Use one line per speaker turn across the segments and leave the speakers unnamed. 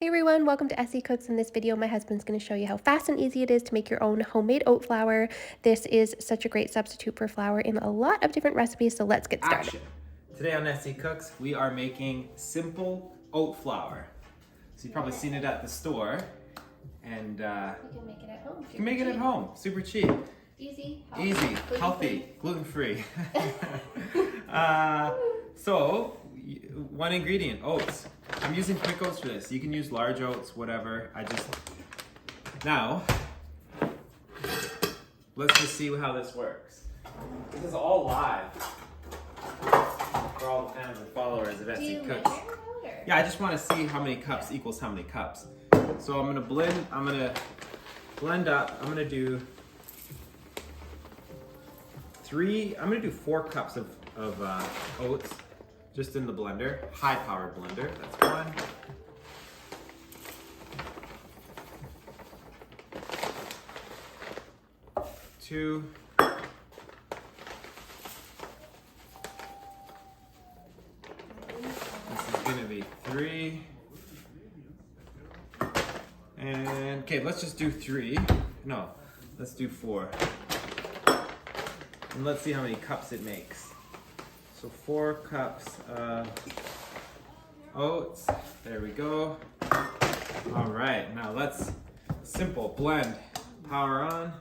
everyone, welcome to Essy Cooks. In this video, my husband's going to show you how fast and easy it is to make your own homemade oat flour. This is such a great substitute for flour in a lot of different recipes, so let's get started.
Action. Today on Essy Cooks, we are making simple oat flour. So you've probably seen it at the store, and
you can make it at home.
You can make it at home, super cheap.
Easy,
healthy, gluten-free. So, one ingredient, oats. I'm using quick oats for this. You can use large oats, whatever. Now, let's just see how this works. This is all live for all the fans and followers of Essy Cooks. Yeah, I just want to see how many cups equals how many cups. So I'm gonna blend up. I'm gonna do 4 cups of oats just in the blender, high powered blender. That's 1. Two. This is gonna be 3. And okay, let's just do 3. No, let's do 4. And let's see how many cups it makes. So 4 cups of oats. There we go. All right, now let's simple blend. Power on.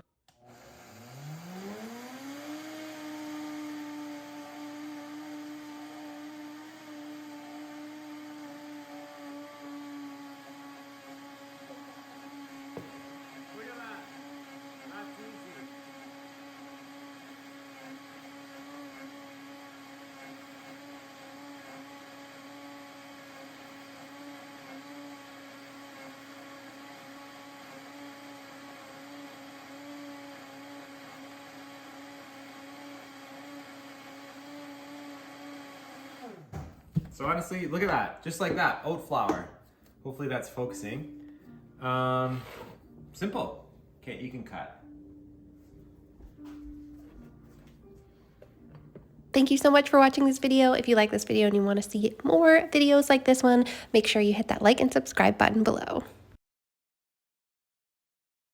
So honestly, look at that, just like that, oat flour. Hopefully that's focusing. Simple. Okay, you can cut.
Thank you so much for watching this video. If you like this video and you want to see more videos like this one, make sure you hit that like and subscribe button below.